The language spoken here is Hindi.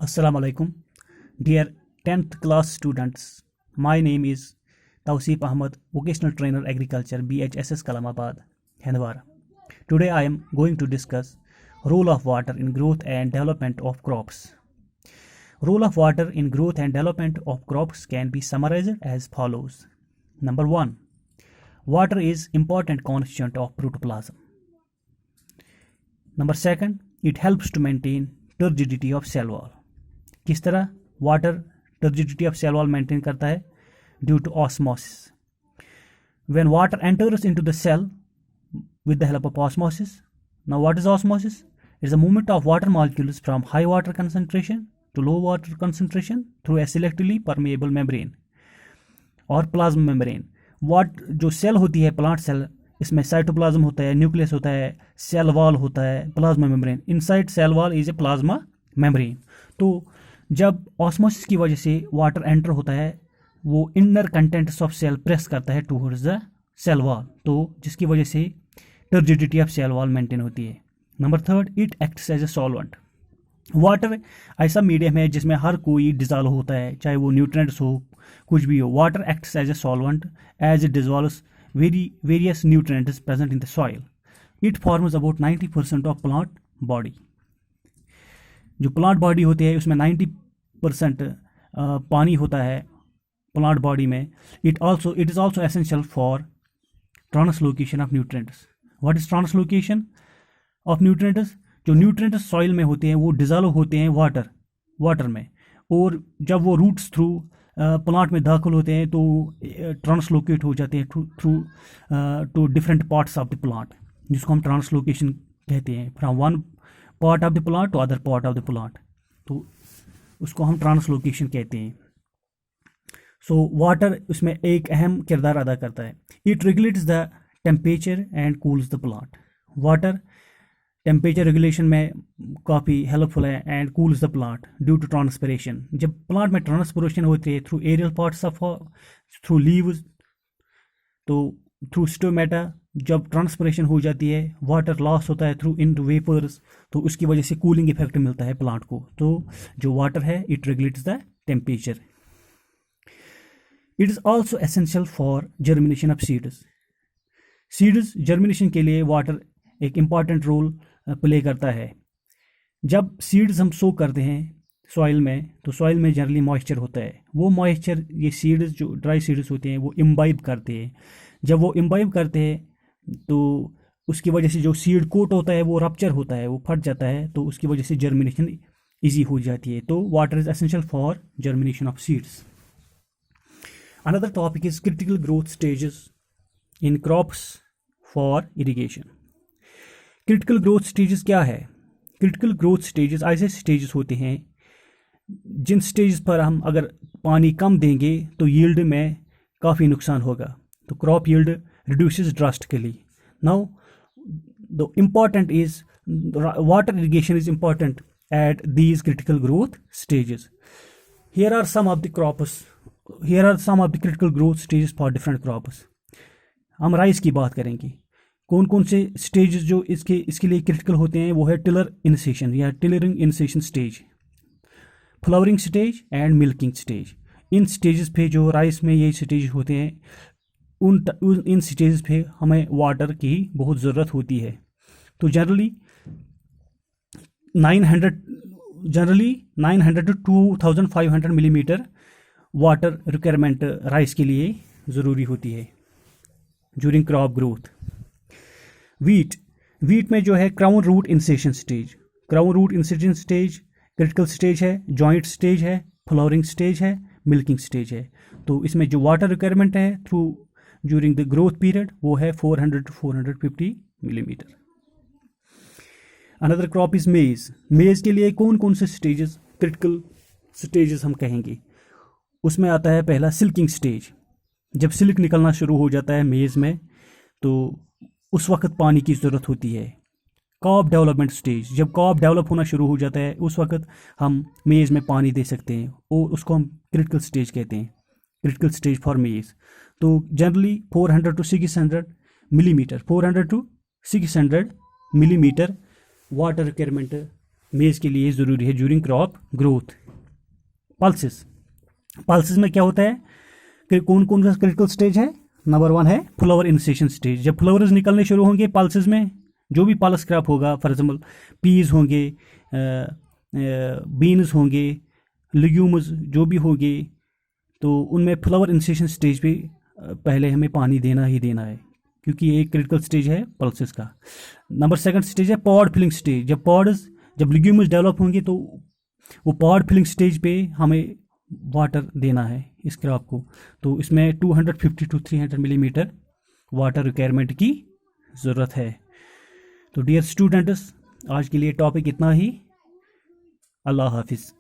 Assalamu alaikum, dear 10th class students. My name is Tawseef Ahmad, vocational trainer agriculture, BHSS Kalamabad, Handwara. Today I am going to discuss role of water in growth and development of crops. Role of water in growth and development of crops can be summarized as follows. Number 1. Water is important constituent of protoplasm. Number 2. It helps to maintain turgidity of cell wall. किस तरह water turgidity of cell wall maintain करता है? Due to osmosis. When water enters into the cell with the help of osmosis. Now what is osmosis? It is a movement of water molecules from high water concentration to low water concentration through a selectively permeable membrane और प्लाज्मा मेम्ब्रेन. जो सेल होती है प्लांट सेल, इसमें साइटोप्लाज्म होता है, न्यूक्लियस होता है, सेल वॉल होता है, plasma membrane. Inside cell wall is a plasma membrane. तो जब ऑस्मोसिस की वजह से वाटर एंटर होता है, वो inner contents of cell press करता है टूवर्ड्स द सेल वॉल, तो जिसकी वजह से turgidity of cell wall maintain होती है. Number 3, it acts as a solvent. Water ऐसा मीडियम है जिसमें हर कोई डिजॉल्व होता है, चाहे वो न्यूट्रिएंट्स हो, कुछ भी हो. Water acts as a solvent as it dissolves various nutrients present in the soil. It forms about 90% of plant body. जो प्लांट बॉडी होती है उसमें 90% पानी होता है प्लांट बॉडी में. It is also essential for translocation of nutrients. What is translocation of nutrients? जो न्यूट्रिएंट्स सॉइल में होते हैं वो डिजॉल्व होते हैं वाटर में, और जब वो रूट्स थ्रू प्लांट में दाखिल होते हैं तो ट्रांसलोकेट हो जाते हैं through to different parts of the plant, जिसको हम ट्रांसलोकेशन कहते हैं. From one part of the plant to other part of the plant, तो उसको हम ट्रांसलोकेशन कहते हैं. सो वाटर उसमें एक अहम किरदार अदा करता है. It regulates the temperature and cools the plant. Water temperature regulation में काफ़ी हेल्पफुल है and cools the plant due to transpiration. जब प्लांट में ट्रांसपिरेशन होती है through aerial parts of, through leaves, तो थ्रू स्टोमेटा जब ट्रांसपिरेशन हो जाती है, वाटर लॉस होता है थ्रू इनटू वेपर्स, तो उसकी वजह से कूलिंग इफेक्ट मिलता है प्लांट को. तो जो वाटर है it regulates the temperature. It is also essential for germination of seeds. Seeds germination के लिए वाटर एक इम्पॉर्टेंट रोल प्ले करता है. जब सीड्स हम सो करते हैं सॉइल में, तो सॉइल में जनरली मॉइस्चर होता है. वो मॉइस्चर ये सीड्स जो ड्राई सीड्स होते हैं वो इम्बाइब करते हैं. जब वो इम्बाइब करते हैं तो उसकी वजह से जो सीड कोट होता है वो रप्चर होता है, वो फट जाता है, तो उसकी वजह से जर्मिनेशन ईजी हो जाती है. तो water is essential for germination of seeds. Another topic is critical growth stages in crops for irrigation. Critical growth stages क्या है? क्रिटिकल ग्रोथ स्टेजेस ऐसे स्टेजेस होते हैं जिन स्टेजेस पर हम अगर पानी कम देंगे तो यील्ड में काफ़ी नुकसान होगा, तो crop yield reduces drastically. Now, the important is water irrigation is important at these critical growth stages. Here are some of the critical growth stages for different crops. हम राइस की बात करेंगे. कौन कौन से स्टेजेस जो इसके लिए क्रिटिकल होते हैं वो है टिलर इनिशिएशन या tillering initiation stage, flowering stage and milking stage. In stages पे जो राइस में ये स्टेज होते हैं, इन स्टेज पे हमें वाटर की बहुत ज़रूरत होती है. तो generally 900 to 2500 millimetre water requirement rice के लिए ज़रूरी होती है ड्यूरिंग क्रॉप ग्रोथ. वीट में जो है crown root initiation stage critical stage है, जॉइंट स्टेज है, फ्लावरिंग स्टेज है, मिल्किंग स्टेज है. तो इसमें जो वाटर रिक्वायरमेंट है through during the growth period वो है 400 to 450 millimetre. Another crop is maize. Maize के लिए कौन कौन से स्टेजेस क्रिटिकल स्टेजेस हम कहेंगे? उसमें आता है पहला सिल्किंग स्टेज. जब सिल्क निकलना शुरू हो जाता है मेज में, तो उस वक्त पानी की ज़रूरत होती है. Crop development stage. जब कॉप डेवलप होना शुरू हो जाता है उस वक्त हम मेज में पानी दे सकते हैं, और उसको हम क्रिटिकल स्टेज कहते हैं, क्रिटिकल स्टेज फॉर मेज. तो generally 400 to 600 millimetre water requirement मेज़ के लिए ज़रूरी है during crop growth. Pulses, pulses में क्या होता है कि कौन कौन सा क्रिटिकल स्टेज है? नंबर 1 है फ्लावर इनिशिएशन स्टेज। जब फ्लावर्स निकलने शुरू होंगे पल्सेस में, जो भी पल्स क्रॉप होगा, फॉर एग्जाम्पल पीज होंगे, बीन्स होंगे, लेग्यूम्स जो भी होंगे, तो उनमें फ्लावर इनिशिएशन स्टेज पे पहले हमें पानी देना ही देना है, क्योंकि ये एक क्रिटिकल स्टेज है पल्सेस का। नंबर 2 स्टेज है पॉड फिलिंग स्टेज। जब लेग्यूम्स डेवलप होंगे तो वो पॉड फिलिंग स्टेज पे हमें वाटर देना है इस क्रॉप को, तो इसमें 250 टू 300 मिलीमीटर वाटर रिक्वायरमेंट की ज़रूरत है। तो डियर स्टूडेंट्स, आज के लिए टॉपिक इतना ही। अल्लाह हाफिज़।